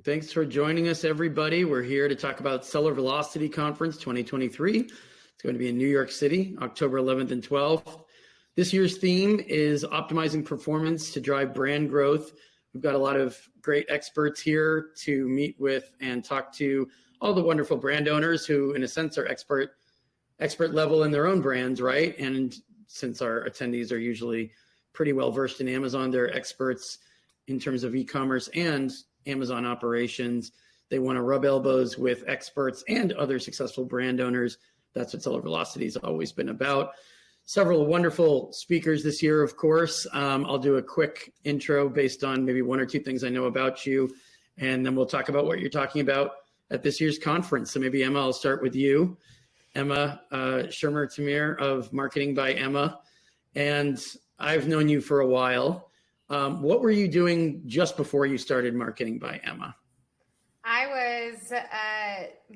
Thanks for joining us, everybody. We're here to talk about Seller Velocity Conference 2023. It's going to be in New York City, October 11th and 12th. This year's theme is optimizing performance to drive brand growth. We've got a lot of great experts here to meet with and talk to all the wonderful brand owners who, in a sense, are expert level in their own brands, right? And since our attendees are usually pretty well versed in Amazon, they're experts in terms of e-commerce and Amazon operations. They want to rub elbows with experts and other successful brand owners. That's what Seller Velocity has always been about. Several wonderful speakers this year, of course. I'll do a quick intro based on maybe one or two things I know about you, and then we'll talk about what you're talking about at this year's conference. So maybe Emma, I'll start with you. Emma Shermer-Tamir of Marketing by Emma. And I've known you for a while. What were you doing just before you started Marketing by Emma? I was,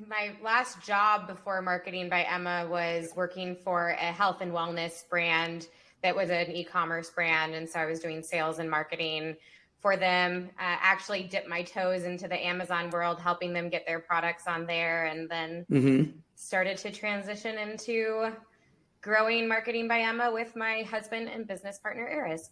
my last job before Marketing by Emma was working for a health and wellness brand that was an e-commerce brand. And so I was doing sales and marketing for them, actually dipped my toes into the Amazon world, helping them get their products on there, and then started to transition into growing Marketing by Emma with my husband and business partner, Eris.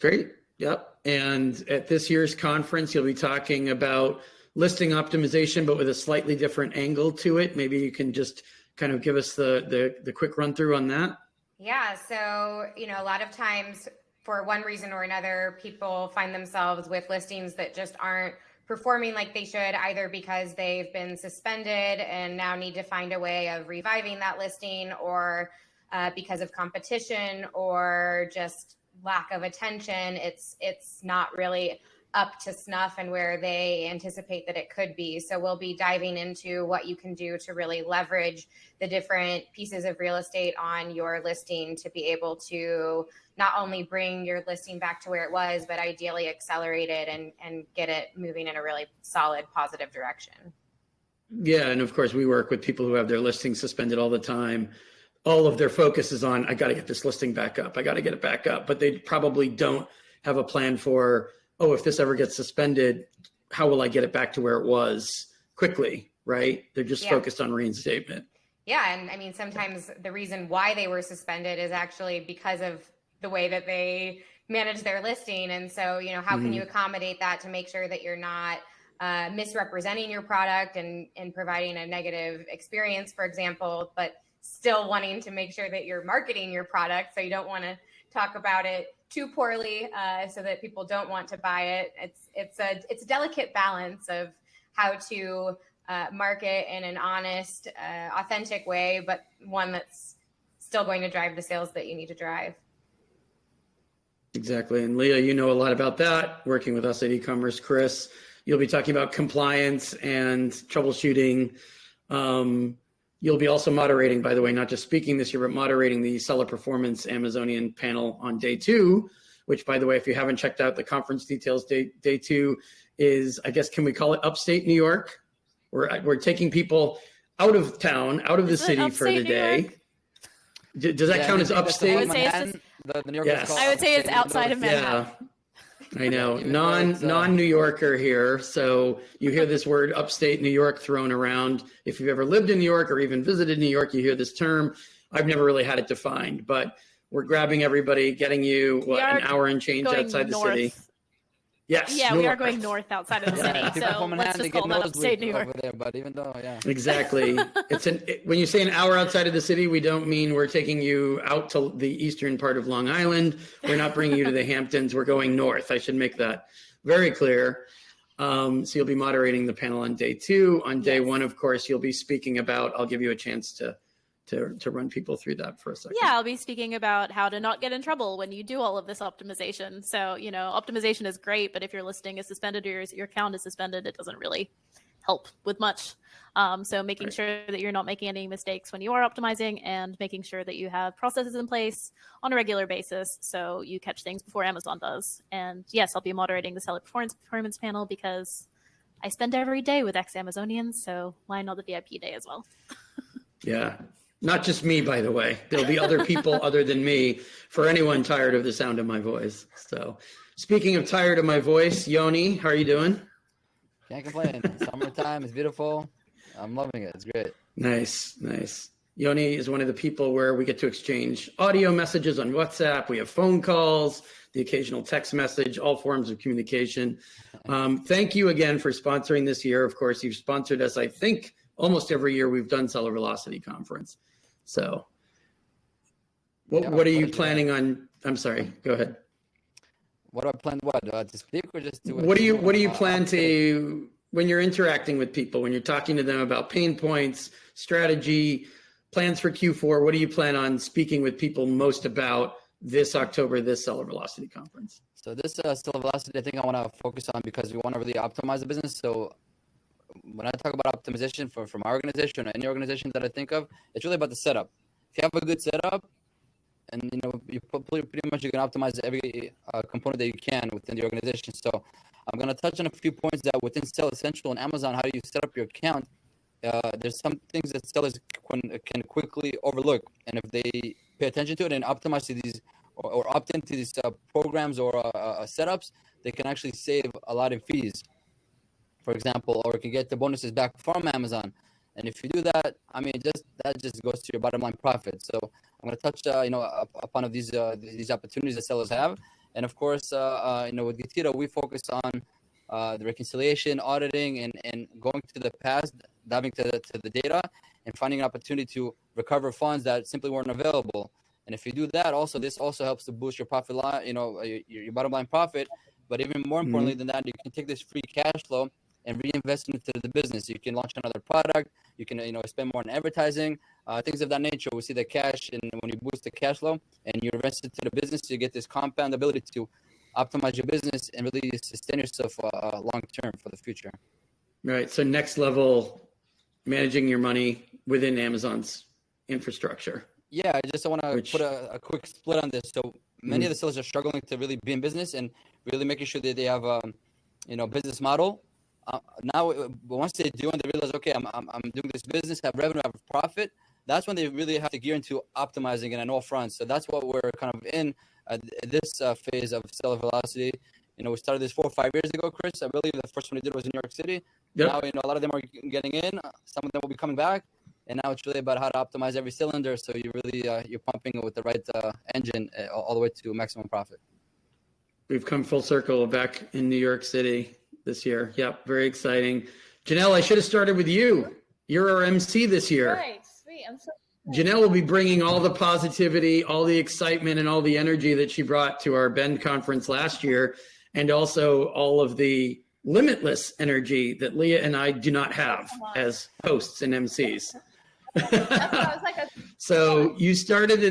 Great. Yep. And at this year's conference, you'll be talking about listing optimization, but with a slightly different angle to it. Maybe you can just kind of give us the quick run through on that. Yeah. So, a lot of times for one reason or another, people find themselves with listings that just aren't performing like they should, either because they've been suspended and now need to find a way of reviving that listing, or because of competition or just lack of attention. It's not really up to snuff and where they anticipate that it could be. So we'll be diving into what you can do to really leverage the different pieces of real estate on your listing to be able to not only bring your listing back to where it was, but ideally accelerate it and get it moving in a really solid, positive direction. Yeah. And of course, we work with people who have their listings suspended all the time. All of their focus is on, I got to get this listing back up. I got to get it back up. But they probably don't have a plan for, oh, if this ever gets suspended, how will I get it back to where it was quickly, right? They're just focused on reinstatement. Yeah. And I mean, sometimes the reason why they were suspended is actually because of the way that they manage their listing. And so, how can you accommodate that to make sure that you're not misrepresenting your product and providing a negative experience, for example, but still wanting to make sure that you're marketing your product. So you don't want to talk about it too poorly so that people don't want to buy it. It's a delicate balance of how to market in an honest, authentic way, but one that's still going to drive the sales that you need to drive. Exactly. And Leah, you know a lot about that, working with us at e-commerce. Chris, you'll be talking about compliance and troubleshooting. You'll be also moderating, by the way, not just speaking this year, but moderating the Seller Performance Amazonian panel on day 2, which, by the way, if you haven't checked out the conference details, day 2 is, I guess, can we call it upstate New York? We're taking people out of town, out of the city for the day. Does that count as upstate? I would say it's outside of Manhattan. Yeah. I know, non-New Yorker here. So you hear this word upstate New York thrown around. If you've ever lived in New York or even visited New York, you hear this term. I've never really had it defined, but we're grabbing everybody, getting you an hour and change outside the city. Yes. Yeah, we are going north outside of the city. So let's just call that upstate New York. Over there, but even though, Exactly. When you say an hour outside of the city, we don't mean we're taking you out to the eastern part of Long Island. We're not bringing you to the Hamptons. We're going north. I should make that very clear. So you'll be moderating the panel on day 2. On day 1, of course, you'll be speaking about, I'll give you a chance to run people through that for a second. Yeah, I'll be speaking about how to not get in trouble when you do all of this optimization. So, optimization is great, but if your listing is suspended or your account is suspended, it doesn't really help with much. So making sure that you're not making any mistakes when you are optimizing, and making sure that you have processes in place on a regular basis so you catch things before Amazon does. And yes, I'll be moderating the Seller Performance panel because I spend every day with ex-Amazonians, so why not the VIP day as well? Yeah. Not just me, by the way. There'll be other people other than me for anyone tired of the sound of my voice. So speaking of tired of my voice, Yoni, how are you doing? Can't complain. Summertime is beautiful. I'm loving it. It's great. Nice, nice. Yoni is one of the people where we get to exchange audio messages on WhatsApp. We have phone calls, the occasional text message, all forms of communication. Thank you again for sponsoring this year. Of course, you've sponsored us, I think, almost every year we've done Seller Velocity Conference. So what are you planning on? I'm sorry, go ahead. What do I plan? To speak or just to? What do you plan to, when you're interacting with people, when you're talking to them about pain points, strategy, plans for Q4? What do you plan on speaking with people most about this October, this Seller Velocity Conference? So this Seller Velocity, I think I want to focus on because we want to really optimize the business. So when I talk about optimization for my organization or any organization that I think of, it's really about the setup. If you have a good setup, and you pretty much you can optimize every component that you can within the organization. So I'm going to touch on a few points that within Seller Central and Amazon, how do you set up your account? There's some things that sellers can quickly overlook, and if they pay attention to it and optimize to these or opt into these programs or setups, they can actually save a lot in fees, for example, or can get the bonuses back from Amazon. And if you do that, I mean, that just goes to your bottom line profit. So I'm going to touch, upon these opportunities that sellers have, and of course, with Getira, we focus on the reconciliation, auditing, and going to the past, diving to the data, and finding an opportunity to recover funds that simply weren't available. And if you do that, this also helps to boost your profit line, your bottom line profit. But even more importantly than that, you can take this free cash flow and reinvest into the business. You can launch another product. You can, spend more on advertising, things of that nature. We see the cash, and when you boost the cash flow and you invest into the business, you get this compound ability to optimize your business and really sustain yourself long term for the future. Right. So next level, managing your money within Amazon's infrastructure. Yeah, I want to put a quick split on this. So many of the sellers are struggling to really be in business and really making sure that they have business model. Now, once they do and they realize, okay, I'm doing this business, have revenue, have profit, that's when they really have to gear into optimizing it on all fronts. So that's what we're kind of in this phase of Seller Velocity. We started this 4 or 5 years ago, Chris. I believe the first one we did was in New York City. Yep. Now, a lot of them are getting in. Some of them will be coming back. And now it's really about how to optimize every cylinder. So you really, you're pumping it with the right engine all the way to maximum profit. We've come full circle back in New York City this year. Yep. Very exciting. Janelle, I should have started with you. You're our MC this year. Right. Sweet. I'm so Janelle will be bringing all the positivity, all the excitement, and all the energy that she brought to our Bend conference last year, and also all of the limitless energy that Leah and I do not have as hosts and MCs. So you started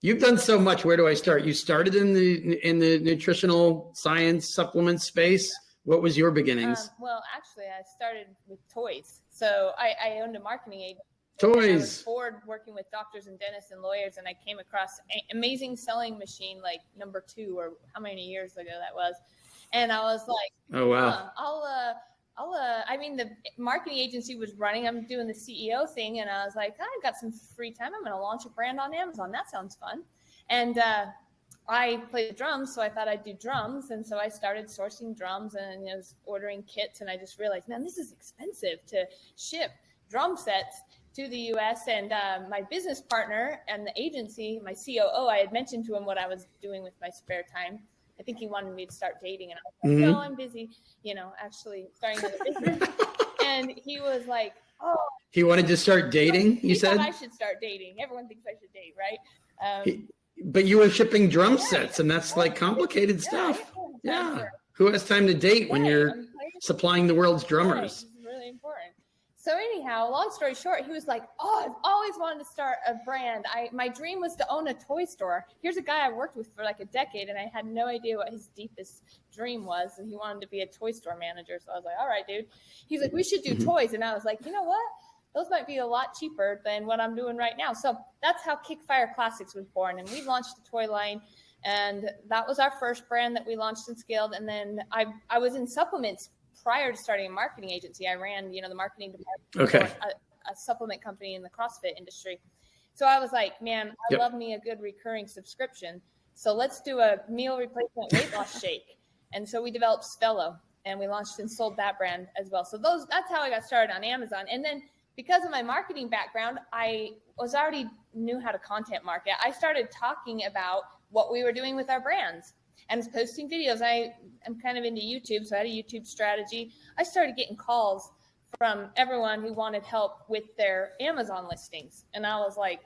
you've done so much. Where do I start? You started in the nutritional science supplement space. What was your beginnings? Well, actually, I started with toys. So I owned a marketing agency. Toys. I was bored working with doctors and dentists and lawyers, and I came across an amazing sewing machine, like number 2 or how many years ago that was. And I was like, oh, wow. The marketing agency was running. I'm doing the CEO thing. And I was like, I've got some free time. I'm going to launch a brand on Amazon. That sounds fun. And I play the drums, so I thought I'd do drums. And so I started sourcing drums and I was ordering kits. And I just realized, man, this is expensive to ship drum sets to the U.S. And my business partner and the agency, my COO, I had mentioned to him what I was doing with my spare time. I think he wanted me to start dating, and I was like, no, I'm busy, actually starting another business. And he was like, oh. He wanted to start dating, you said? I should start dating. Everyone thinks I should date, right? But you were shipping drum sets, and that's like complicated stuff. Yeah. Who has time to date when you're supplying the world's drummers? It's really important. So anyhow, long story short, he was like, oh, I've always wanted to start a brand. My dream was to own a toy store. Here's a guy I worked with for like a decade, and I had no idea what his deepest dream was, and he wanted to be a toy store manager. So I was like, all right, dude. He's like, we should do toys. And I was like, you know what? Those might be a lot cheaper than what I'm doing right now. So that's how Kickfire Classics was born. And we launched the toy line, and that was our first brand that we launched and scaled. And then I was in supplements prior to starting a marketing agency. I ran, the marketing department for a supplement company in the CrossFit industry. So I was like, man, I love me a good recurring subscription. So let's do a meal replacement weight loss shake. And so we developed Spello. and we launched and sold that brand as well. So that's how I got started on Amazon. And then because of my marketing background, I already knew how to content market. I started talking about what we were doing with our brands and was posting videos. I am kind of into YouTube, so I had a YouTube strategy. I started getting calls from everyone who wanted help with their Amazon listings. And I was like,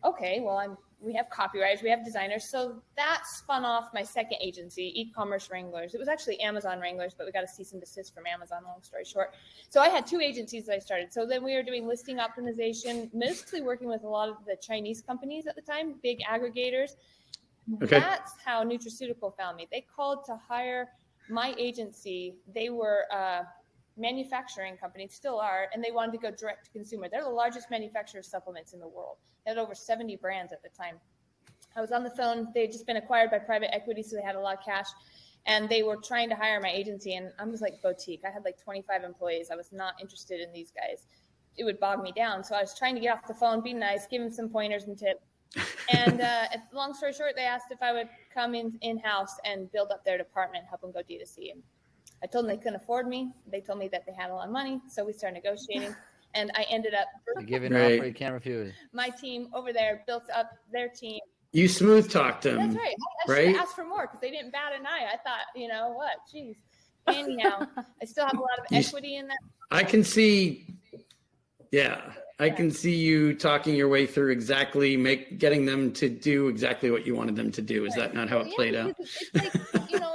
okay, well, we have copywriters, we have designers. So that spun off my second agency, E-commerce Wranglers. It was actually Amazon Wranglers, but we got a cease and desist from Amazon, long story short. So I had 2 agencies that I started. So then we were doing listing optimization, mostly working with a lot of the Chinese companies at the time, big aggregators. Okay. That's how Nutraceutical found me. They called to hire my agency. They were manufacturing companies, still are, and they wanted to go direct to consumer. They're the largest manufacturer of supplements in the world. They had over 70 brands at the time. I was on the phone. They had just been acquired by private equity, so they had a lot of cash, and they were trying to hire my agency, and I was like boutique. I had like 25 employees. I was not interested in these guys. It would bog me down. So I was trying to get off the phone, be nice, give them some pointers and tips. And long story short, they asked if I would come in-house and build up their department, help them go D2C. And I told them they couldn't afford me. They told me that they had a lot of money. So we started negotiating, and I ended up Giving an offer you can't refuse. my team over there, built up their team. You smooth talked them. That's right. I should have asked for more because they didn't bat an eye. I thought, you know what, geez. Anyhow, I still have a lot of equity in that. I can see, I can see you talking your way through getting them to do exactly what you wanted them to do. Is that not how it played out? It's like,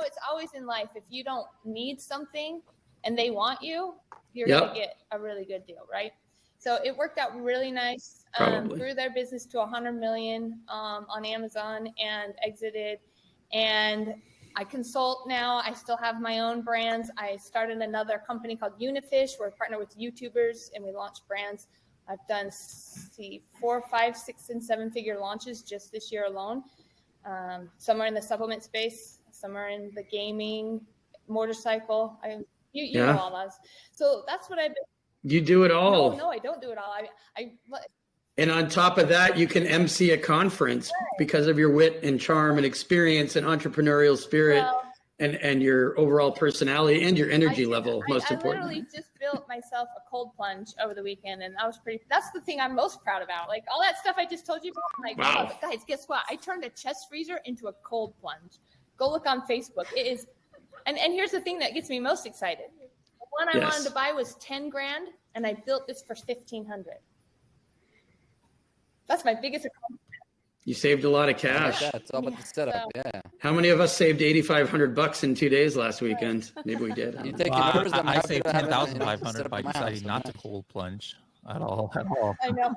it's always in life. If you don't need something and they want you, you're going to get a really good deal, right? So it worked out really nice. Grew their business to 100 million on Amazon and exited. And I consult now. I still have my own brands. I started another company called Unifish. We're a partner with YouTubers, and we launch brands. I've done 4, 5, 6, and 7-figure launches just this year alone. Some are in the supplement space, some are in the gaming, motorcycle. You know all those. So that's what I've been. You do it all. No, I don't do it all. And on top of that, you can MC a conference because of your wit and charm and experience and entrepreneurial spirit and your overall personality and your energy level, most importantly. I literally just built myself a cold plunge over the weekend, and that's the thing I'm most proud about. Like all that stuff I just told you about. Like, wow. Oh, guys, guess what? I turned a chest freezer into a cold plunge. Go look on Facebook. It is, and here's the thing that gets me most excited. The one I wanted to buy was $10,000, and I built this for $1,500. That's my biggest accomplishment. You saved a lot of cash. Yeah, it's all about the setup. Yeah. How many of us saved $8,500 in 2 days last weekend? Maybe we did. You take I saved $10,500 by deciding not to cold plunge at all. I know.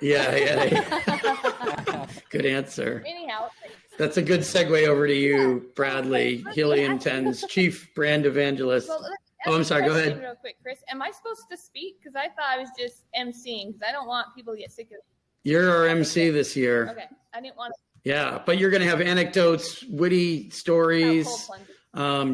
Yeah. Good answer. Anyhow. That's a good segue over to you, Bradley, Helium 10's Chief Brand Evangelist. Well, I'm sorry. Go ahead. Real quick, Chris. Am I supposed to speak? Because I thought I was just emceeing because I don't want people to get sick of it. You're our MC this year. Okay. I didn't want to. Yeah, but you're going to have anecdotes, witty stories,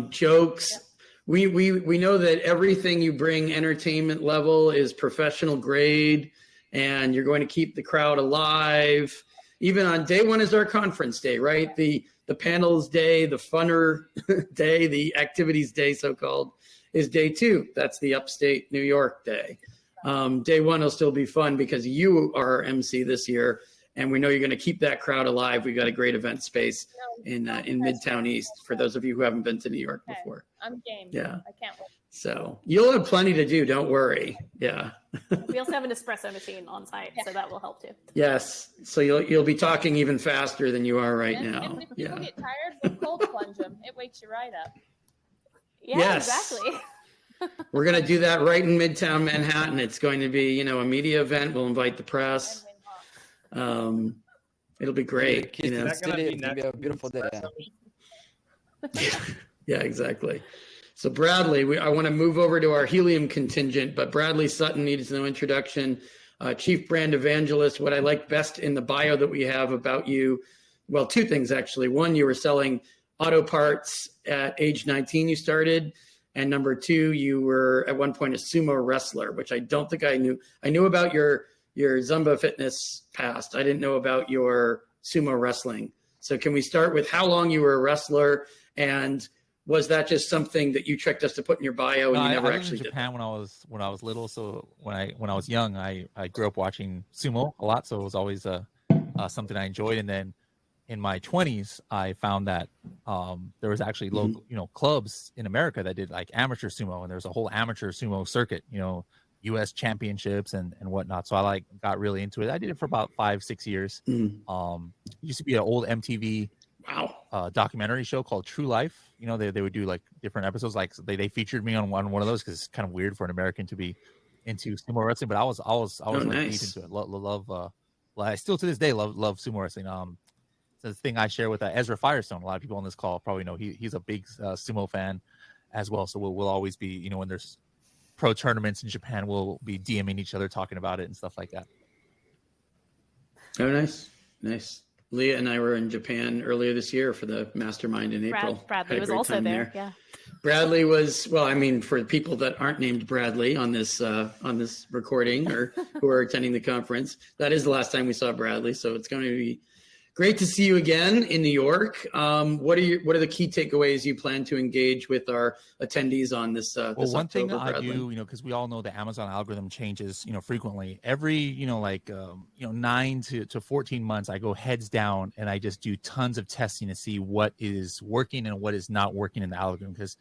jokes. Yeah. We know that everything you bring entertainment level is professional grade, and you're going to keep the crowd alive. Even on day one is our conference day, right? The panels day, the funner day, the activities day, so-called, is day 2. That's the upstate New York day. Day 1 will still be fun because you are our MC this year, and we know you're going to keep that crowd alive. We've got a great event space in Midtown East for those of you who haven't been to New York before. I'm game. Yeah. I can't wait. So you'll have plenty to do. Don't worry. Yeah. We also have an espresso machine on site, so that will help too. Yes. So you'll be talking even faster than you are right now. And if people get tired, we'll cold plunge them. It wakes you right up. Yeah, exactly. We're going to do that right in Midtown Manhattan. It's going to be, a media event. We'll invite the press. It'll be great. It's going to be a beautiful day. Yeah, exactly. So Bradley, I want to move over to our helium contingent, but Bradley Sutton needs no introduction. Chief Brand Evangelist. What I like best in the bio that we have about you, well, 2 things actually. 1, you were selling auto parts at age 19. You started. And number 2, you were at one point a sumo wrestler, which I don't think I knew. I knew about your Zumba fitness past. I didn't know about your sumo wrestling. So can we start with how long you were a wrestler and was that just something that you tricked us to put in your bio and you never I lived actually in did? Japan when I was little. So when I was young, I grew up watching sumo a lot. So it was always something I enjoyed. And then in my 20s, I found that there was actually local, clubs in America that did like amateur sumo, and there's a whole amateur sumo circuit, U.S. championships and whatnot. So I got really into it. I did it for about 5-6 years. It used to be an old MTV documentary show called True Life. They would do like different episodes. Like they featured me on one of those because it's kind of weird for an American to be into sumo wrestling. But I was like deep into it. Love. I still to this day love sumo wrestling. It's the thing I share with Ezra Firestone. A lot of people on this call probably know he's a big sumo fan as well. So we'll always be, when there's pro tournaments in Japan, we'll be DMing each other, talking about it and stuff like that. Oh, nice. Leah and I were in Japan earlier this year for the mastermind in April. Bradley was also there. Yeah. Bradley was, well, I mean, for people that aren't named Bradley on this recording or who are attending the conference, that is the last time we saw Bradley. So it's going to be great to see you again in New York. What are the key takeaways you plan to engage with our attendees on this? Well, one thing I do, because we all know the Amazon algorithm changes, frequently. Every, 9 to 14 months, I go heads down and I just do tons of testing to see what is working and what is not working in the algorithm. Because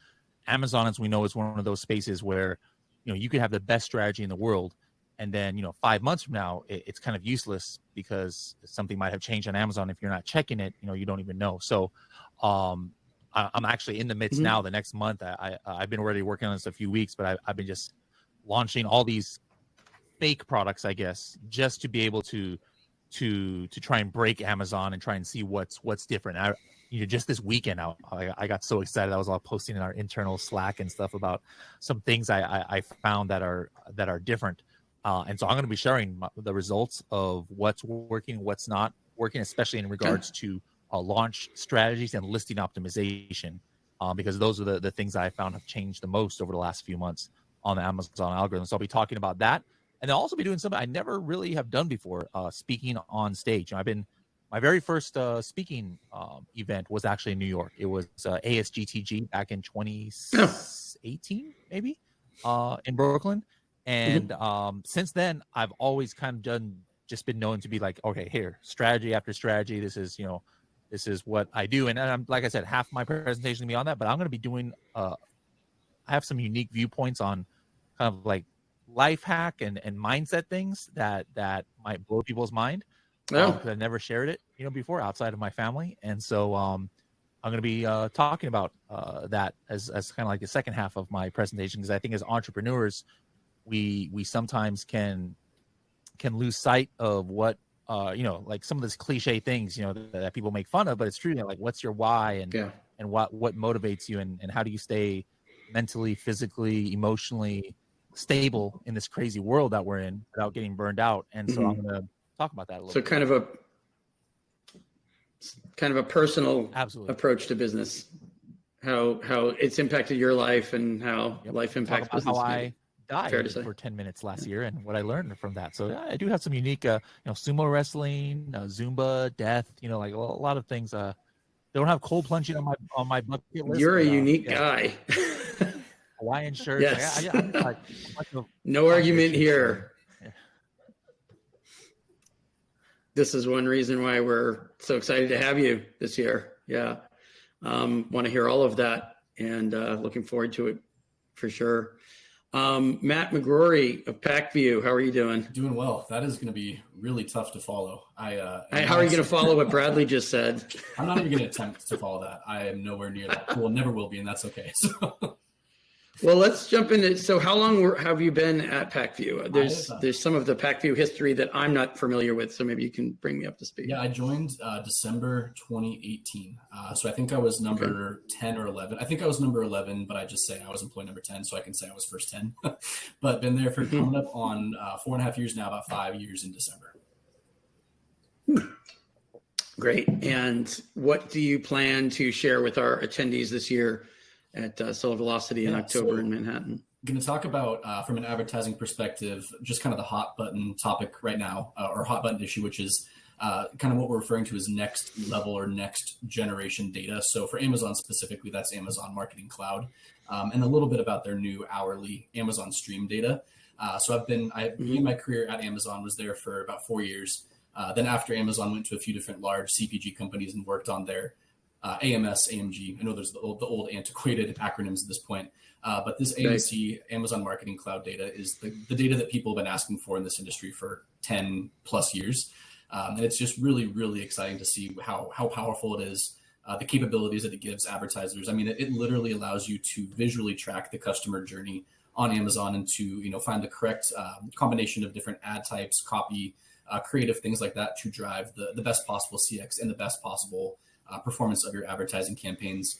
Amazon, as we know, is one of those spaces where, you could have the best strategy in the world, and then 5 months from now it's kind of useless because something might have changed on Amazon. If you're not checking it, you don't even know. So I'm actually in the midst now. The next month I've been already working on this a few weeks, but I've been just launching all these fake products, I guess, just to be able to try and break Amazon and try and see what's different. Just this weekend I got so excited. I was all posting in our internal Slack and stuff about some things I found that are different. And so I'm going to be sharing the results of what's working, what's not working, especially in regards to launch strategies and listing optimization, because those are the things I found have changed the most over the last few months on the Amazon algorithm. So I'll be talking about that. And I'll also be doing something I never really have done before, speaking on stage. My very first speaking event was actually in New York. It was ASGTG back in 2018, maybe, in Brooklyn. And since then, I've always kind of been known to be like, okay, here, strategy after strategy. This is what I do. And I'm, like I said, half my presentation will be on that, but I'm going to be doing, I have some unique viewpoints on kind of like life hack and mindset things that might blow people's mind. Because I've never shared it, before outside of my family. And so I'm going to be talking about that as kind of like the second half of my presentation, because I think as entrepreneurs, we sometimes can lose sight of what like some of these cliche things that people make fun of, but it's true. Like, what's your why and what motivates you, and how do you stay mentally, physically, emotionally stable in this crazy world that we're in without getting burned out. And so I'm going to talk about that a little bit. So kind of a personal approach to business, how it's impacted your life and how life impacts business. How I died for 10 minutes last year and what I learned from that. So I do have some unique, sumo wrestling, Zumba, death, like a lot of things. They don't have cold plunging on my bucket list. You're a unique guy. Hawaiian shirts. Yes. I'm no argument here. Yeah. This is one reason why we're so excited to have you this year. Yeah. Want to hear all of that, and looking forward to it for sure. Matt McGrory of Packview, how are you doing? Doing well. That is going to be really tough to follow. How are you going to follow what Bradley just said? I'm not even going to attempt to follow that. I am nowhere near that. Well, never will be, and that's okay. So. Well, let's jump into. So, how long have you been at Packview? There's some of the Packview history that I'm not familiar with, so maybe you can bring me up to speed. Yeah, I joined December 2018. So I think I was number 10 or 11. I think I was number 11, but I just say I was employee number 10, so I can say I was first 10. But been there for coming up on 4.5 years now, about 5 years in December. Great. And what do you plan to share with our attendees this year at Solar Velocity in October in Manhattan? I'm going to talk about, from an advertising perspective, just kind of the hot button topic right now, or hot button issue, which is kind of what we're referring to as next level or next generation data. So for Amazon specifically, that's Amazon Marketing Cloud, and a little bit about their new hourly Amazon Stream data. So I've been my career at Amazon was there for about 4 years. Then after Amazon, went to a few different large CPG companies and worked on their AMS, AMG. I know there's the old antiquated acronyms at this point, but this AMC, Amazon Marketing Cloud data, is the data that people have been asking for in this industry for 10 plus years. And it's just really, really exciting to see how powerful it is, the capabilities that it gives advertisers. I mean, it literally allows you to visually track the customer journey on Amazon and to find the correct combination of different ad types, copy, creative things like that to drive the best possible CX and the best possible performance of your advertising campaigns.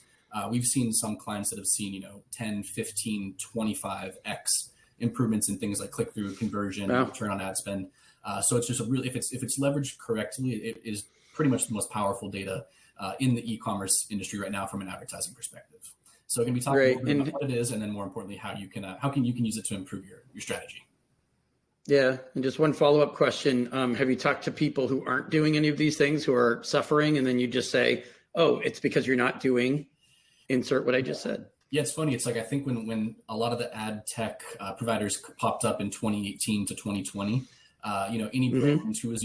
We've seen some clients that have seen 10, 15, 25x improvements in things like click-through conversion, return on ad spend. So it's just if it's leveraged correctly, it is pretty much the most powerful data in the e-commerce industry right now from an advertising perspective. So we're going to be talking about what it is, and then more importantly, how you can use it to improve your strategy. Yeah, and just one follow-up question: have you talked to people who aren't doing any of these things, who are suffering, and then you just say, "Oh, it's because you're not doing," insert what I just said? Yeah, it's funny. It's like I think when a lot of the ad tech providers popped up in 2018 to 2020. Any brand who was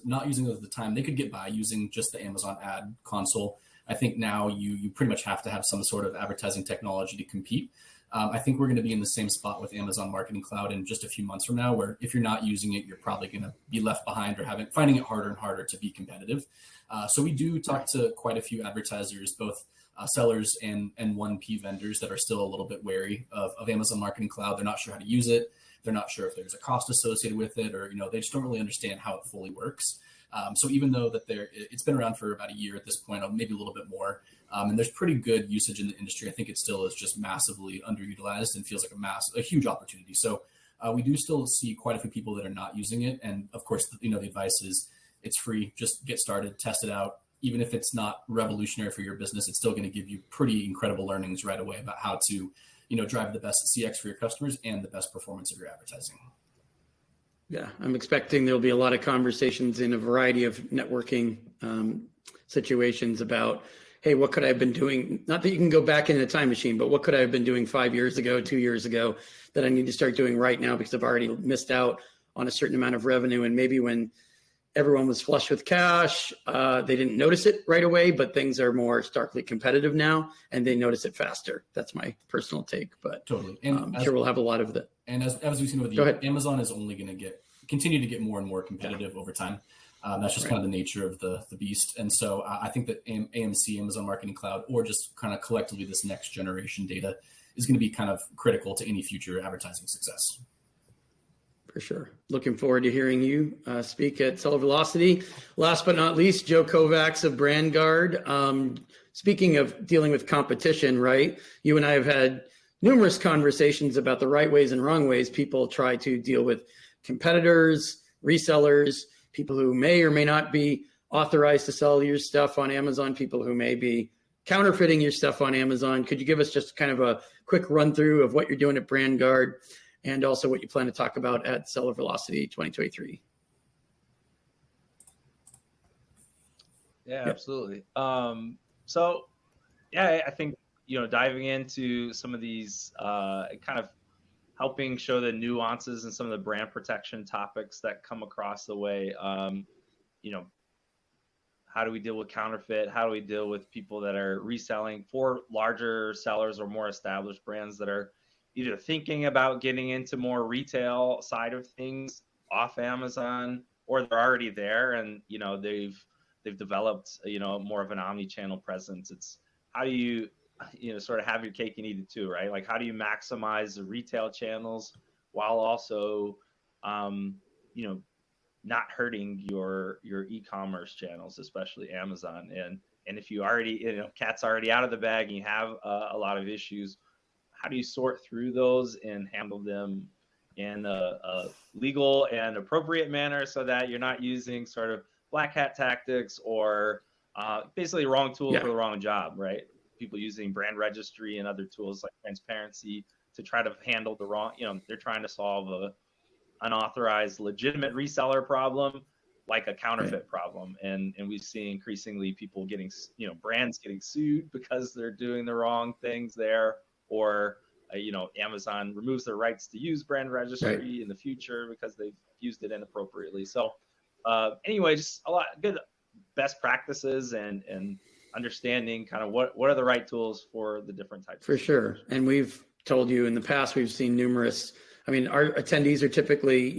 not using those at the time, they could get by using just the Amazon ad console. I think now you pretty much have to have some sort of advertising technology to compete. I think we're going to be in the same spot with Amazon Marketing Cloud in just a few months from now, where if you're not using it, you're probably going to be left behind or finding it harder and harder to be competitive. So we do talk to quite a few advertisers, both sellers and 1P vendors that are still a little bit wary of Amazon Marketing Cloud. They're not sure how to use it. They're not sure if there's a cost associated with it, or they just don't really understand how it fully works. So even though that it's been around for about a year at this point, or maybe a little bit more, and there's pretty good usage in the industry, I think it still is just massively underutilized and feels like a huge opportunity. So we do still see quite a few people that are not using it, and of course, the advice is it's free. Just get started, test it out. Even if it's not revolutionary for your business, it's still going to give you pretty incredible learnings right away about how to drive the best CX for your customers and the best performance of your advertising. Yeah, I'm expecting there'll be a lot of conversations in a variety of networking situations about, hey, what could I have been doing? Not that you can go back in a time machine, but what could I have been doing 5 years ago, 2 years ago that I need to start doing right now because I've already missed out on a certain amount of revenue. And maybe when everyone was flush with cash, they didn't notice it right away, but things are more starkly competitive now and they notice it faster. That's my personal take, but totally. And I'm sure we'll have a lot of that. And as we've seen with you, Amazon is only going to continue to get more and more competitive over time. That's just kind of the nature of the beast. And so I think that AMC, Amazon Marketing Cloud, or just kind of collectively this next generation data is going to be kind of critical to any future advertising success. For sure. Looking forward to hearing you speak at Seller Velocity. Last but not least, Joe Kovacs of BrandGuard. Speaking of dealing with competition, right? You and I have had numerous conversations about the right ways and wrong ways people try to deal with competitors, resellers, people who may or may not be authorized to sell your stuff on Amazon, people who may be counterfeiting your stuff on Amazon. Could you give us just kind of a quick run through of what you're doing at BrandGuard and also what you plan to talk about at Seller Velocity 2023? Yeah, absolutely. So yeah, I think, diving into some of these kind of helping show the nuances and some of the brand protection topics that come across the way. How do we deal with counterfeit? How do we deal with people that are reselling for larger sellers or more established brands that are either thinking about getting into more retail side of things off Amazon, or they're already there and they've developed more of an omni-channel presence. It's how do you sort of have your cake and eat it too, right? Like how do you maximize the retail channels while also not hurting your e-commerce channels, especially Amazon. And if you already cat's already out of the bag and you have a lot of issues, how do you sort through those and handle them in a legal and appropriate manner so that you're not using sort of black hat tactics or basically wrong tool for the wrong job, right? People using brand registry and other tools like transparency to try to handle the wrong, they're trying to solve a unauthorized legitimate reseller problem, like a counterfeit problem. And we see increasingly people getting, brands getting sued because they're doing the wrong things there, or, Amazon removes their rights to use brand registry in the future because they've used it inappropriately. So anyway, just a lot of good best practices and understanding kind of what are the right tools for the different types. For sure. And we've told you in the past, we've seen numerous, our attendees are typically,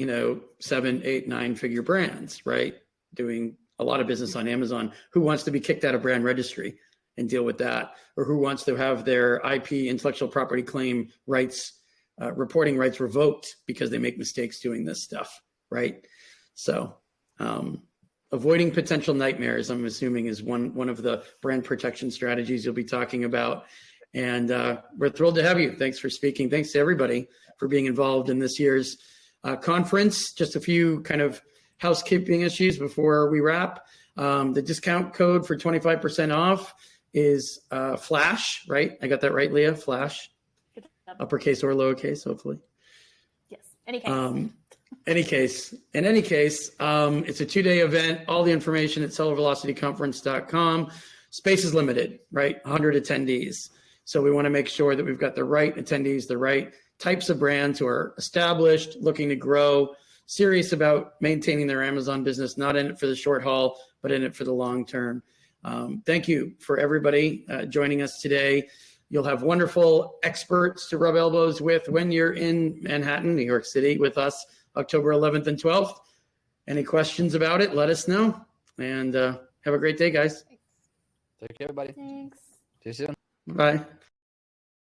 7, 8, 9-figure brands, right? Doing a lot of business on Amazon. Who wants to be kicked out of brand registry and deal with that? Or who wants to have their IP, intellectual property claim rights, reporting rights revoked because they make mistakes doing this stuff, right? So avoiding potential nightmares, I'm assuming, is one of the brand protection strategies you'll be talking about. And we're thrilled to have you. Thanks for speaking. Thanks to everybody for being involved in this year's conference. Just a few kind of housekeeping issues before we wrap. The discount code for 25% off is Flash, right? I got that right, Leah? Flash, uppercase or lowercase, hopefully. Yes, any case. In any case, it's a 2-day event. All the information at sellervelocityconference.com. Space is limited, right? 100 attendees. So we want to make sure that we've got the right attendees, the right types of brands who are established, looking to grow, serious about maintaining their Amazon business, not in it for the short haul, but in it for the long term. Thank you for everybody joining us today. You'll have wonderful experts to rub elbows with when you're in Manhattan, New York City with us, October 11th and 12th. Any questions about it, let us know. And have a great day, guys. Take care, everybody. Thanks. See you soon. Bye.